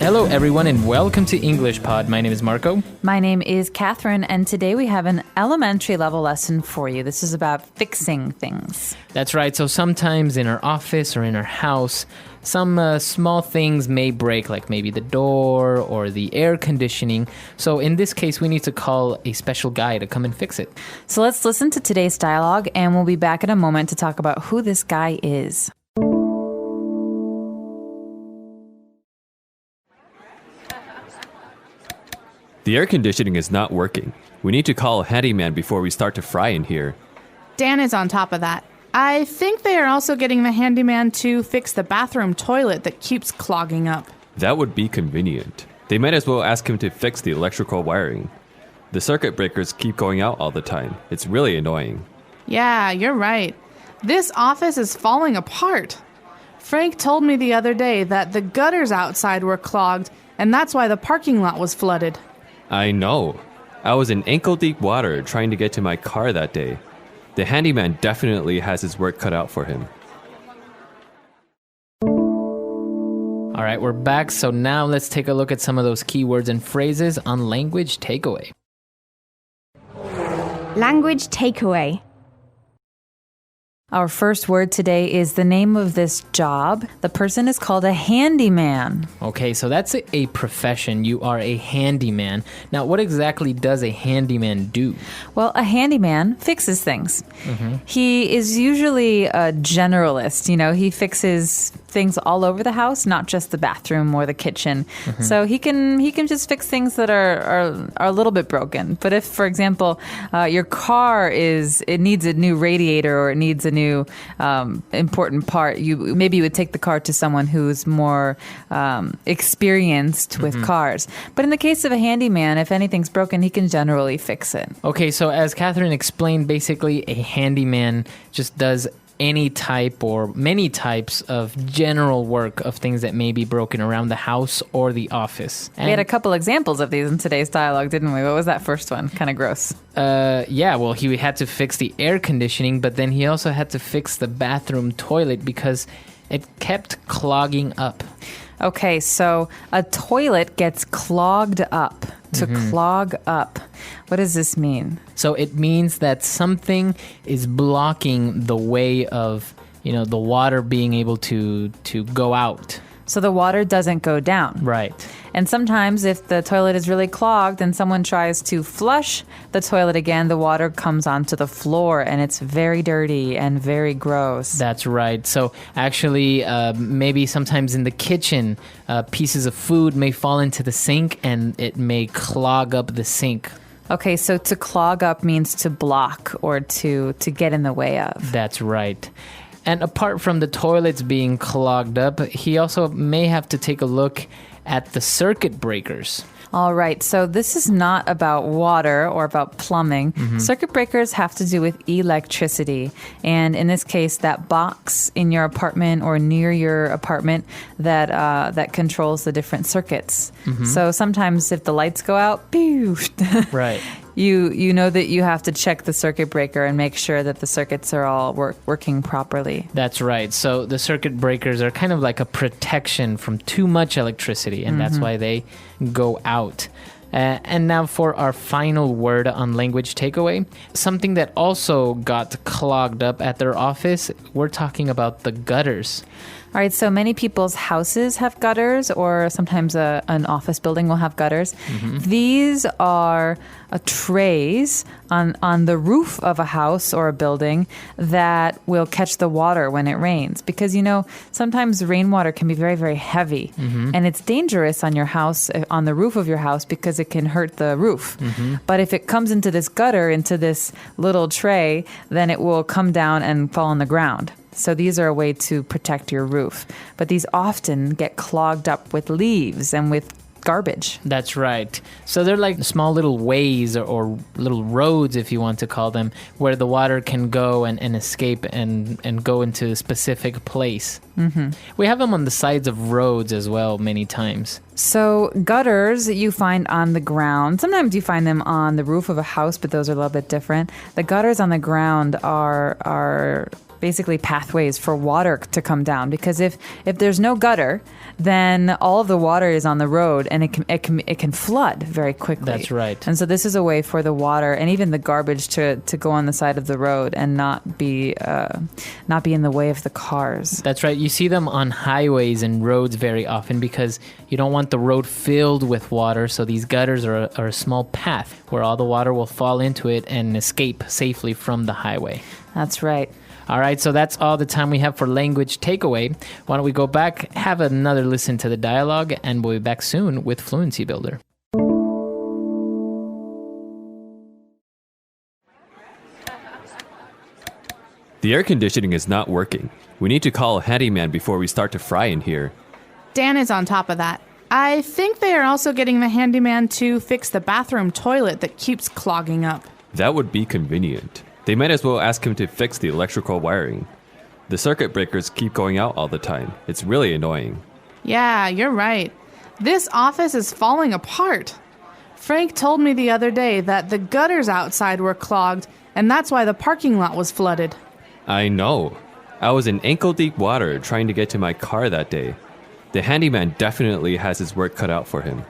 Hello, everyone, and welcome to English Pod. My name is Marco. My name is Catherine, and today we have an elementary level lesson for you. This is about fixing things. That's right. So sometimes in our office or in our house, some small things may break, like maybe the door or the air conditioning. So in this case, we need to call a special guy to come and fix it. So let's listen to today's dialogue, and we'll be back in a moment to talk about who this guy is. The air conditioning is not working. We need to call a handyman before we start to fry in here. Dan is on top of that. I think they are also getting the handyman to fix the bathroom toilet that keeps clogging up. That would be convenient. They might as well ask him to fix the electrical wiring. The circuit breakers keep going out all the time. It's really annoying. Yeah, you're right. This office is falling apart. Frank told me the other day that the gutters outside were clogged, and that's why the parking lot was flooded. I know. I was in ankle-deep water trying to get to my car that day. The handyman definitely has his work cut out for him. All right, we're back. So now let's take a look at some of those keywords and phrases on Language Takeaway. Language takeaway. Our first word today is the name of this job. The person is called a handyman. Okay, so that's a profession. You are a handyman. Now, what exactly does a handyman do? Well, a handyman fixes things. He is usually a generalist. You know, he fixes things all over the house, not just the bathroom or the kitchen. So he can just fix things that are a little bit broken. But if, for example, your car needs a new radiator or it needs a new important part, maybe you would take the car to someone who's more experienced with cars. But in the case of a handyman, if anything's broken, he can generally fix it. Okay, so as Catherine explained, basically a handyman just does any type or many types of general work of things that may be broken around the house or the office. We had a couple examples of these in today's dialogue, didn't we? What was that first one? Kind of gross. Yeah, well, he had to fix the air conditioning, but then he also had to fix the bathroom toilet because it kept clogging up. Okay, so a toilet gets clogged up. To clog up. What does this mean? So it means that something is blocking the way of, the water being able to go out. So the water doesn't go down. Right. And sometimes if the toilet is really clogged and someone tries to flush the toilet again, the water comes onto the floor and it's very dirty and very gross. That's right. So actually, maybe sometimes in the kitchen, pieces of food may fall into the sink and it may clog up the sink. Okay, so to clog up means to block or to get in the way of. That's right. And apart from the toilets being clogged up, he also may have to take a look at the circuit breakers. All right, so this is not about water or about plumbing. Circuit breakers have to do with electricity. And in this case, that box in your apartment or near your apartment that controls the different circuits. So sometimes if the lights go out, pew, Right. You know that you have to check the circuit breaker and make sure that the circuits are all working properly. That's right. So the circuit breakers are kind of like a protection from too much electricity, and that's why they go out. And now for our final word on language takeaway, something that also got clogged up at their office, we're talking about the gutters. All right, so many people's houses have gutters, or sometimes an office building will have gutters. These are trays on the roof of a house or a building that will catch the water when it rains. Because, sometimes rainwater can be very, very heavy. And it's dangerous on your house, on the roof of your house, because it can hurt the roof. But if it comes into this gutter, into this little tray, then it will come down and fall on the ground. So these are a way to protect your roof. But these often get clogged up with leaves and with garbage. That's right. So they're like small little ways or little roads, if you want to call them, where the water can go and escape and go into a specific place. We have them on the sides of roads as well many times. So gutters you find on the ground. Sometimes you find them on the roof of a house, but those are a little bit different. The gutters on the ground are basically pathways for water to come down. Because if there's no gutter, then all of the water is on the road and it can flood very quickly. That's right. And so this is a way for the water and even the garbage to go on the side of the road and not be in the way of the cars. That's right. You see them on highways and roads very often because you don't want the road filled with water. So these gutters are a small path where all the water will fall into it and escape safely from the highway. That's right. All right, so that's all the time we have for language takeaway. Why don't we go back, have another listen to the dialogue, and we'll be back soon with Fluency Builder. The air conditioning is not working. We need to call a handyman before we start to fry in here. Dan is on top of that. I think they are also getting the handyman to fix the bathroom toilet that keeps clogging up. That would be convenient. They might as well ask him to fix the electrical wiring. The circuit breakers keep going out all the time. It's really annoying. Yeah, you're right. This office is falling apart. Frank told me the other day that the gutters outside were clogged, and that's why the parking lot was flooded. I know. I was in ankle-deep water trying to get to my car that day. The handyman definitely has his work cut out for him.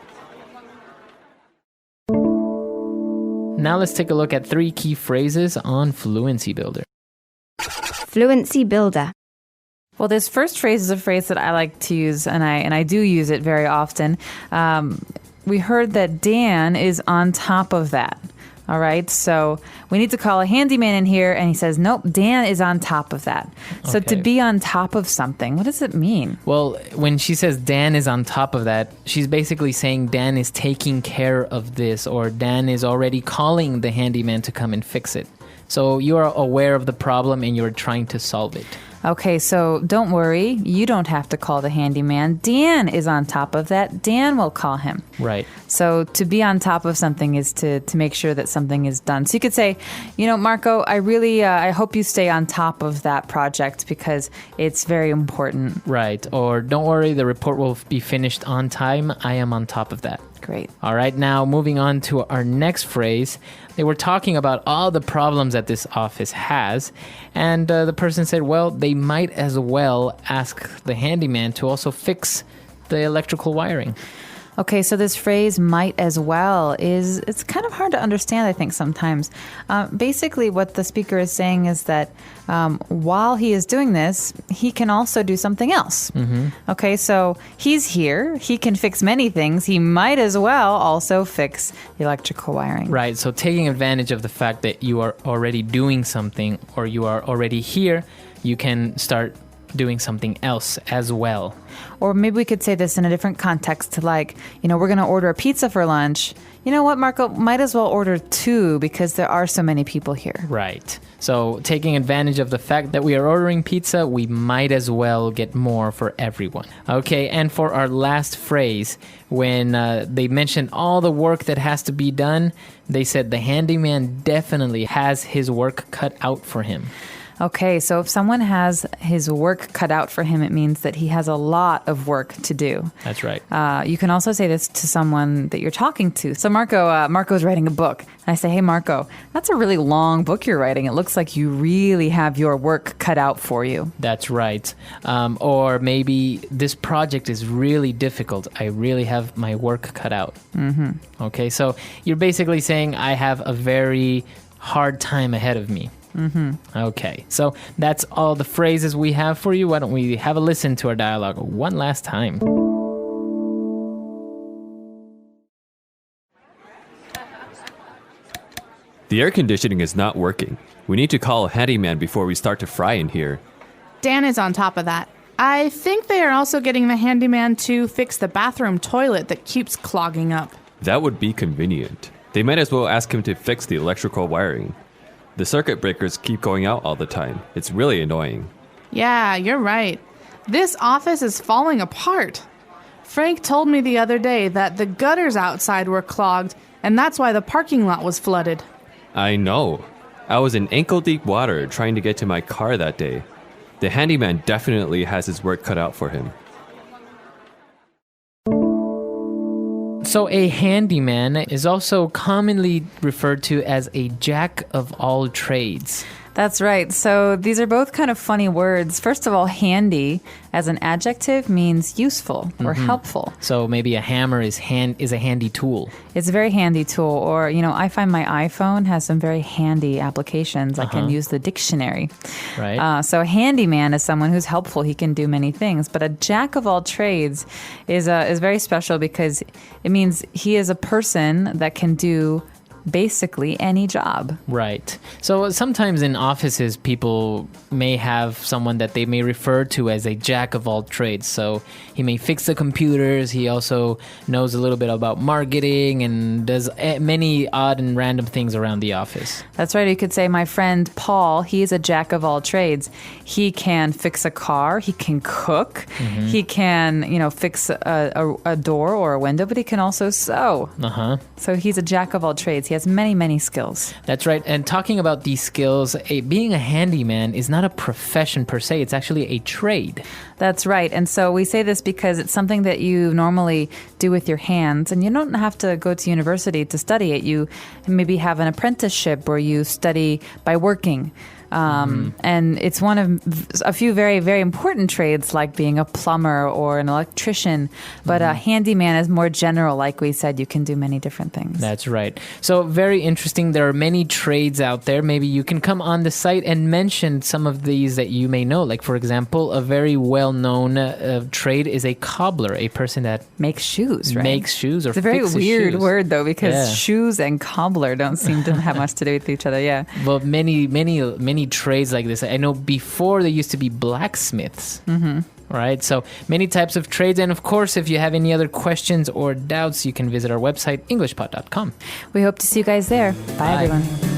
Now let's take a look at 3 key phrases on Fluency Builder. Fluency Builder. Well, this first phrase is a phrase that I like to use, and I do use it very often. We heard that Dan is on top of that. All right, so we need to call a handyman in here, and he says, nope, Dan is on top of that. So to Okay. be on top of something, what does it mean? Well, when she says Dan is on top of that, she's basically saying Dan is taking care of this, or Dan is already calling the handyman to come and fix it. So you are aware of the problem and you're trying to solve it. Okay, so don't worry. You don't have to call the handyman. Dan is on top of that. Dan will call him. Right. So to be on top of something is to make sure that something is done. So you could say, Marco, I hope you stay on top of that project because it's very important. Right. Or don't worry, the report will be finished on time. I am on top of that. Great. All right, now moving on to our next phrase. They were talking about all the problems that this office has, and the person said, well, they might as well ask the handyman to also fix the electrical wiring. Okay, so this phrase "might as well" it's kind of hard to understand, I think, sometimes. Basically, what the speaker is saying is that while he is doing this, he can also do something else. Mm-hmm. Okay, so he's here. He can fix many things. He might as well also fix the electrical wiring. Right, so taking advantage of the fact that you are already doing something or you are already here, you can start doing something else as well. Or maybe we could say this in a different context, like, we're going to order a pizza for lunch. You know what, Marco? Might as well order 2 because there are so many people here. Right. So taking advantage of the fact that we are ordering pizza, we might as well get more for everyone. Okay, and for our last phrase, when they mentioned all the work that has to be done, they said the handyman definitely has his work cut out for him. Okay, so if someone has his work cut out for him, it means that he has a lot of work to do. That's right. You can also say this to someone that you're talking to. So Marco's writing a book. And I say, hey, Marco, that's a really long book you're writing. It looks like you really have your work cut out for you. That's right. Or maybe this project is really difficult. I really have my work cut out. Mm-hmm. Okay, so you're basically saying I have a very hard time ahead of me. Mm-hmm. Okay, so that's all the phrases we have for you. Why don't we have a listen to our dialogue one last time? The air conditioning is not working. We need to call a handyman before we start to fry in here. Dan is on top of that. I think they are also getting the handyman to fix the bathroom toilet that keeps clogging up. That would be convenient. They might as well ask him to fix the electrical wiring. The circuit breakers keep going out all the time. It's really annoying. Yeah, you're right. This office is falling apart. Frank told me the other day that the gutters outside were clogged, and that's why the parking lot was flooded. I know. I was in ankle-deep water trying to get to my car that day. The handyman definitely has his work cut out for him. So a handyman is also commonly referred to as a jack of all trades. That's right. So these are both kind of funny words. First of all, handy as an adjective means useful or helpful. So maybe a hammer is a handy tool. It's a very handy tool. Or, I find my iPhone has some very handy applications. I can use the dictionary. Right. So a handyman is someone who's helpful. He can do many things. But a jack of all trades is very special because it means he is a person that can do basically any job. Right. So sometimes in offices, people may have someone that they may refer to as a jack of all trades. So he may fix the computers. He also knows a little bit about marketing and does many odd and random things around the office. That's right. You could say my friend Paul, he's a jack of all trades. He can fix a car. He can cook. He can, fix a door or a window, but he can also sew. So he's a jack of all trades. He has many, many skills. That's right. And talking about these skills, being a handyman is not a profession per se. It's actually a trade. That's right. And so we say this because it's something that you normally do with your hands, and you don't have to go to university to study it. You maybe have an apprenticeship where you study by working. And it's one of a few very, very important trades like being a plumber or an electrician. But a handyman is more general. Like we said, you can do many different things. That's right. So very interesting. There are many trades out there. Maybe you can come on the site and mention some of these that you may know. Like, for example, a very well-known trade is a cobbler, a person that makes shoes, right? Makes shoes or it's a very fixes weird shoes. word, though, because Yeah. shoes and cobbler don't seem to have much to do with each other. Yeah. Well, many trades like this. I know before there used to be blacksmiths. Right? So many types of trades. And of course, if you have any other questions or doubts, you can visit our website, englishpod.com. We hope to see you guys there. Bye. Bye. Everyone.